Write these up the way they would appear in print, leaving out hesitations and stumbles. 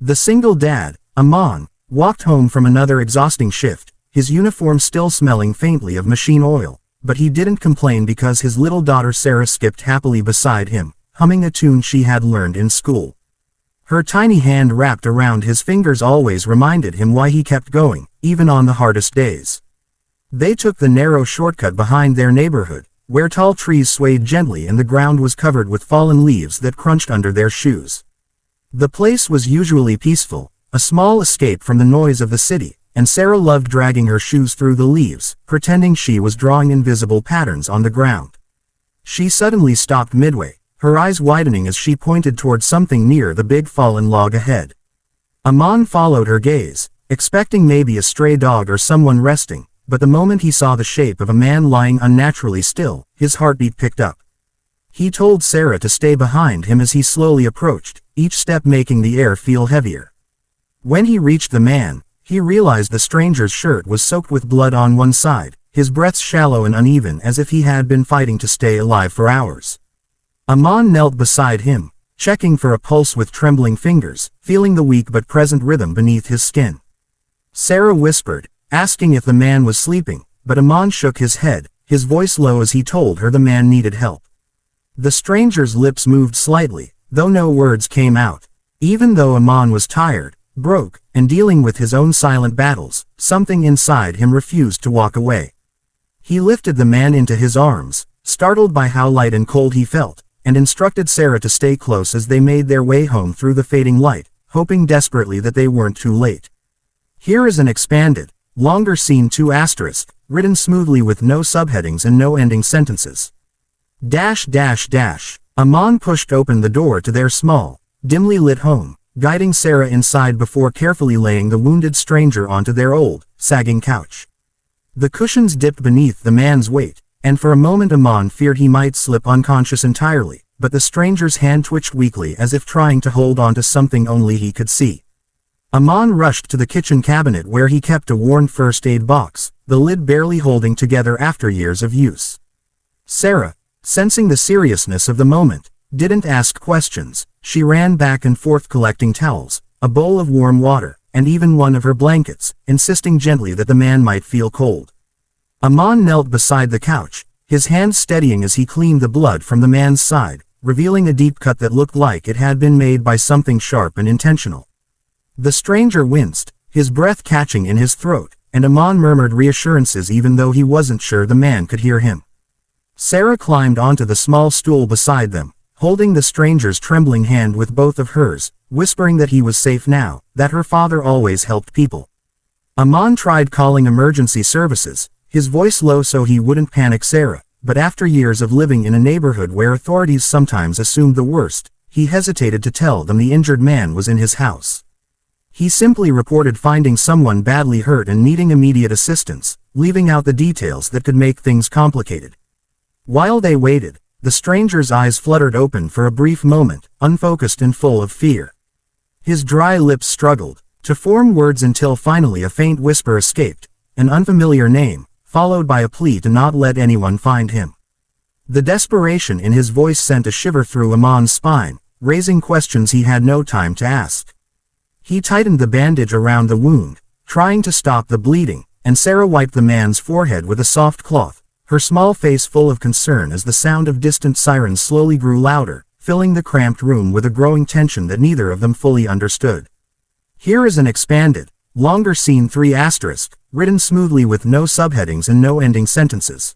The single dad, Aman, walked home from another exhausting shift, his uniform still smelling faintly of machine oil, but he didn't complain because his little daughter Sarah skipped happily beside him, humming a tune she had learned in school. Her tiny hand wrapped around his fingers always reminded him why he kept going, even on the hardest days. They took the narrow shortcut behind their neighborhood, where tall trees swayed gently and the ground was covered with fallen leaves that crunched under their shoes. The place was usually peaceful, a small escape from the noise of the city, and Sarah loved dragging her shoes through the leaves, pretending she was drawing invisible patterns on the ground. She suddenly stopped midway, her eyes widening as she pointed toward something near the big fallen log ahead. Aman followed her gaze, expecting maybe a stray dog or someone resting, but the moment he saw the shape of a man lying unnaturally still, his heartbeat picked up. He told Sarah to stay behind him as he slowly approached, each step making the air feel heavier. When he reached the man, he realized the stranger's shirt was soaked with blood on one side, his breaths shallow and uneven as if he had been fighting to stay alive for hours. Aman knelt beside him, checking for a pulse with trembling fingers, feeling the weak but present rhythm beneath his skin. Sarah whispered, asking if the man was sleeping, but Aman shook his head, his voice low as he told her the man needed help. The stranger's lips moved slightly, though no words came out. Even though Aman was tired, broke, and dealing with his own silent battles, something inside him refused to walk away. He lifted the man into his arms, startled by how light and cold he felt, and instructed Sarah to stay close as they made their way home through the fading light, hoping desperately that they weren't too late. Here is an expanded, longer scene 2*, written smoothly with no subheadings and no ending sentences. Aman pushed open the door to their small, dimly lit home, guiding Sarah inside before carefully laying the wounded stranger onto their old, sagging couch. The cushions dipped beneath the man's weight, and for a moment Aman feared he might slip unconscious entirely, but the stranger's hand twitched weakly as if trying to hold onto something only he could see. Aman rushed to the kitchen cabinet where he kept a worn first aid box, the lid barely holding together after years of use. Sarah, sensing the seriousness of the moment, didn't ask questions. She ran back and forth collecting towels, a bowl of warm water, and even one of her blankets, insisting gently that the man might feel cold. Aman knelt beside the couch, his hands steadying as he cleaned the blood from the man's side, revealing a deep cut that looked like it had been made by something sharp and intentional. The stranger winced, his breath catching in his throat, and Aman murmured reassurances even though he wasn't sure the man could hear him. Sarah climbed onto the small stool beside them, holding the stranger's trembling hand with both of hers, whispering that he was safe now, that her father always helped people. Aman tried calling emergency services, his voice low so he wouldn't panic Sarah, but after years of living in a neighborhood where authorities sometimes assumed the worst, he hesitated to tell them the injured man was in his house. He simply reported finding someone badly hurt and needing immediate assistance, leaving out the details that could make things complicated. While they waited, the stranger's eyes fluttered open for a brief moment, unfocused and full of fear. His dry lips struggled to form words until finally a faint whisper escaped, an unfamiliar name, followed by a plea to not let anyone find him. The desperation in his voice sent a shiver through Aman's spine, raising questions he had no time to ask. He tightened the bandage around the wound, trying to stop the bleeding, and Sarah wiped the man's forehead with a soft cloth, her small face full of concern as the sound of distant sirens slowly grew louder, filling the cramped room with a growing tension that neither of them fully understood. Here is an expanded, longer scene 3*, written smoothly with no subheadings and no ending sentences.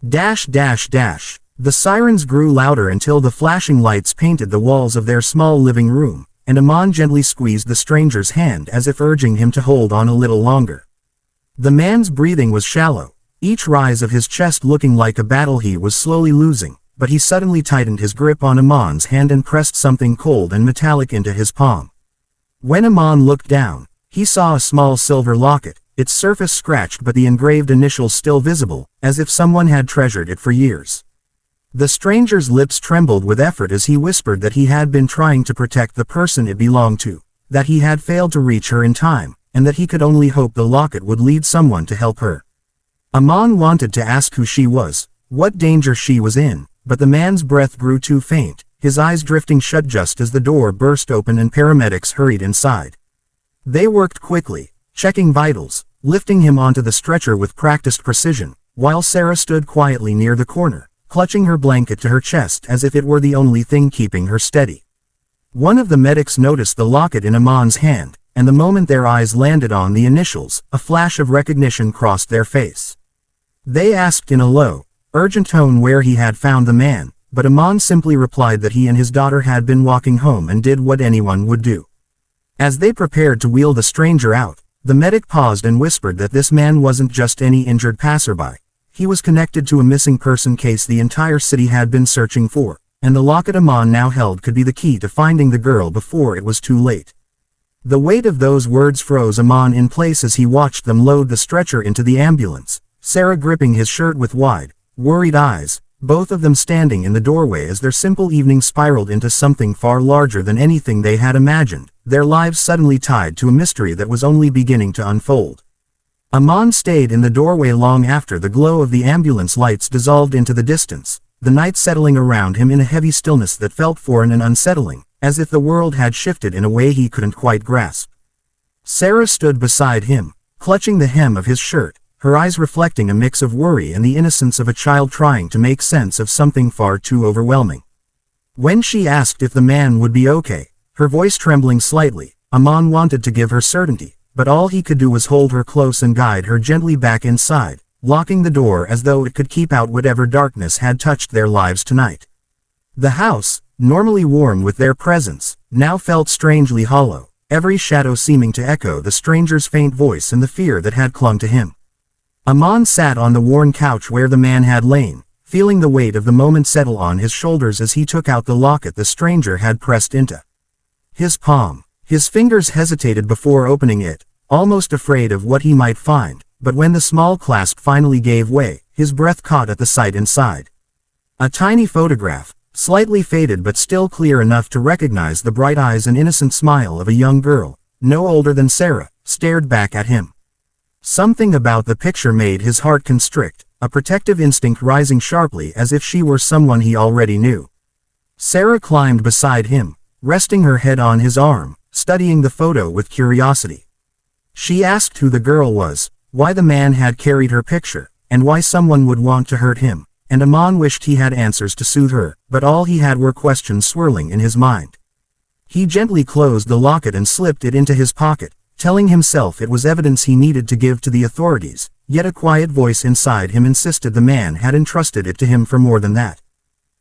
The sirens grew louder until the flashing lights painted the walls of their small living room, and Aman gently squeezed the stranger's hand as if urging him to hold on a little longer. The man's breathing was shallow, each rise of his chest looking like a battle he was slowly losing, but he suddenly tightened his grip on Aman's hand and pressed something cold and metallic into his palm. When Aman looked down, he saw a small silver locket, its surface scratched but the engraved initials still visible, as if someone had treasured it for years. The stranger's lips trembled with effort as he whispered that he had been trying to protect the person it belonged to, that he had failed to reach her in time, and that he could only hope the locket would lead someone to help her. Aman wanted to ask who she was, what danger she was in, but the man's breath grew too faint, his eyes drifting shut just as the door burst open and paramedics hurried inside. They worked quickly, checking vitals, lifting him onto the stretcher with practiced precision, while Sarah stood quietly near the corner, clutching her blanket to her chest as if it were the only thing keeping her steady. One of the medics noticed the locket in Amon's hand, and the moment their eyes landed on the initials, a flash of recognition crossed their face. They asked in a low, urgent tone where he had found the man, but Amon simply replied that he and his daughter had been walking home and did what anyone would do. As they prepared to wheel the stranger out, the medic paused and whispered that this man wasn't just any injured passerby. He was connected to a missing person case the entire city had been searching for, and the locket Amon now held could be the key to finding the girl before it was too late. The weight of those words froze Amon in place as he watched them load the stretcher into the ambulance, Sarah gripping his shirt with wide, worried eyes, both of them standing in the doorway as their simple evening spiraled into something far larger than anything they had imagined, their lives suddenly tied to a mystery that was only beginning to unfold. Amon stayed in the doorway long after the glow of the ambulance lights dissolved into the distance, the night settling around him in a heavy stillness that felt foreign and unsettling, as if the world had shifted in a way he couldn't quite grasp. Sarah stood beside him, clutching the hem of his shirt, her eyes reflecting a mix of worry and the innocence of a child trying to make sense of something far too overwhelming. When she asked if the man would be okay, her voice trembling slightly, Amon wanted to give her certainty, but all he could do was hold her close and guide her gently back inside, locking the door as though it could keep out whatever darkness had touched their lives tonight. The house, normally warm with their presence, now felt strangely hollow, every shadow seeming to echo the stranger's faint voice and the fear that had clung to him. Amon sat on the worn couch where the man had lain, feeling the weight of the moment settle on his shoulders as he took out the locket the stranger had pressed into his palm. His fingers hesitated before opening it, almost afraid of what he might find, but when the small clasp finally gave way, his breath caught at the sight inside. A tiny photograph, slightly faded but still clear enough to recognize the bright eyes and innocent smile of a young girl, no older than Sarah, stared back at him. Something about the picture made his heart constrict, a protective instinct rising sharply as if she were someone he already knew. Sarah climbed beside him, resting her head on his arm, studying the photo with curiosity. She asked who the girl was, why the man had carried her picture, and why someone would want to hurt him, and Amon wished he had answers to soothe her, but all he had were questions swirling in his mind. He gently closed the locket and slipped it into his pocket, telling himself it was evidence he needed to give to the authorities, yet a quiet voice inside him insisted the man had entrusted it to him for more than that.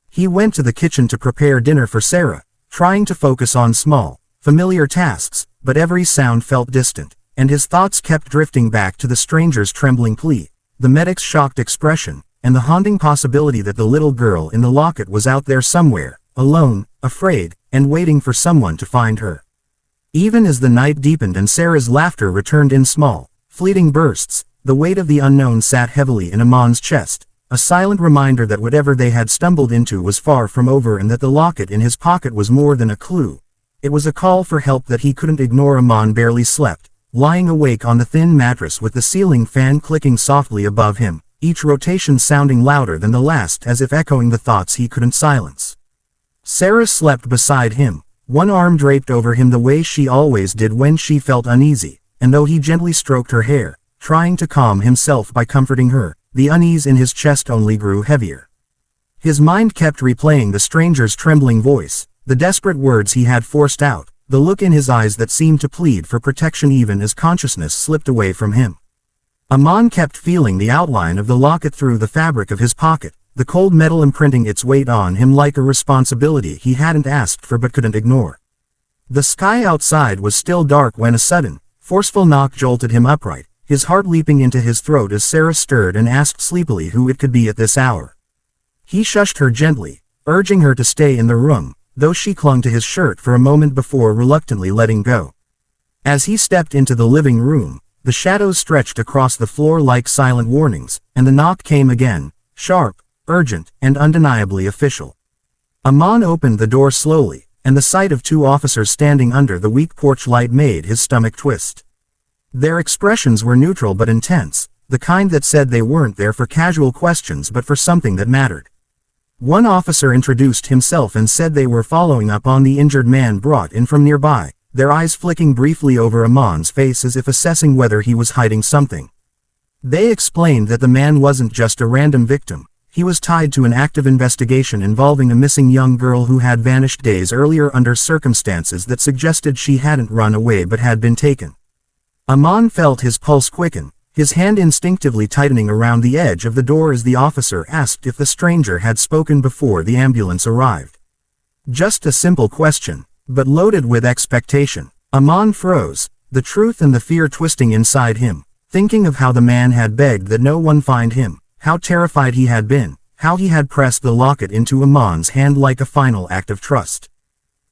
He went to the kitchen to prepare dinner for Sarah, trying to focus on small, familiar tasks, but every sound felt distant, and his thoughts kept drifting back to the stranger's trembling plea, the medic's shocked expression, and the haunting possibility that the little girl in the locket was out there somewhere, alone, afraid, and waiting for someone to find her. Even as the night deepened and Sarah's laughter returned in small, fleeting bursts, the weight of the unknown sat heavily in Amon's chest, a silent reminder that whatever they had stumbled into was far from over and that the locket in his pocket was more than a clue. It was a call for help that he couldn't ignore. Amon barely slept, lying awake on the thin mattress with the ceiling fan clicking softly above him, each rotation sounding louder than the last as if echoing the thoughts he couldn't silence. Sarah slept beside him, one arm draped over him the way she always did when she felt uneasy, and though he gently stroked her hair, trying to calm himself by comforting her, the unease in his chest only grew heavier. His mind kept replaying the stranger's trembling voice, the desperate words he had forced out, the look in his eyes that seemed to plead for protection even as consciousness slipped away from him. Amon kept feeling the outline of the locket through the fabric of his pocket, the cold metal imprinting its weight on him like a responsibility he hadn't asked for but couldn't ignore. The sky outside was still dark when a sudden, forceful knock jolted him upright, his heart leaping into his throat as Sarah stirred and asked sleepily who it could be at this hour. He shushed her gently, urging her to stay in the room, though she clung to his shirt for a moment before reluctantly letting go. As he stepped into the living room, the shadows stretched across the floor like silent warnings, and the knock came again, sharp, urgent, and undeniably official. Amon opened the door slowly, and the sight of two officers standing under the weak porch light made his stomach twist. Their expressions were neutral but intense, the kind that said they weren't there for casual questions but for something that mattered. One officer introduced himself and said they were following up on the injured man brought in from nearby, their eyes flicking briefly over Amon's face as if assessing whether he was hiding something. They explained that the man wasn't just a random victim. He was tied to an active investigation involving a missing young girl who had vanished days earlier under circumstances that suggested she hadn't run away but had been taken. Amon felt his pulse quicken, his hand instinctively tightening around the edge of the door as the officer asked if the stranger had spoken before the ambulance arrived. Just a simple question, but loaded with expectation. Amon froze, the truth and the fear twisting inside him, thinking of how the man had begged that no one find him, how terrified he had been, how he had pressed the locket into Amon's hand like a final act of trust.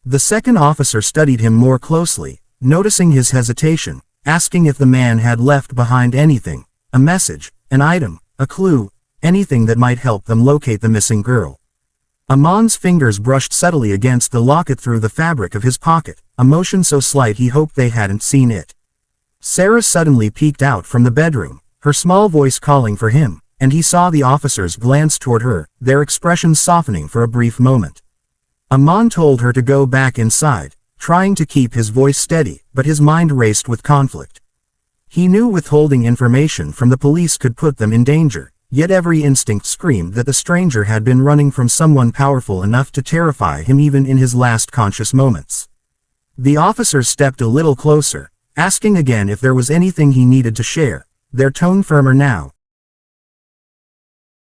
The second officer studied him more closely, noticing his hesitation, asking if the man had left behind anything, a message, an item, a clue, anything that might help them locate the missing girl. Amon's fingers brushed subtly against the locket through the fabric of his pocket, a motion so slight he hoped they hadn't seen it. Sarah suddenly peeked out from the bedroom, her small voice calling for him, and he saw the officers glance toward her, their expressions softening for a brief moment. Amon told her to go back inside, trying to keep his voice steady, but his mind raced with conflict. He knew withholding information from the police could put them in danger, yet every instinct screamed that the stranger had been running from someone powerful enough to terrify him even in his last conscious moments. The officers stepped a little closer, asking again if there was anything he needed to share, their tone firmer now,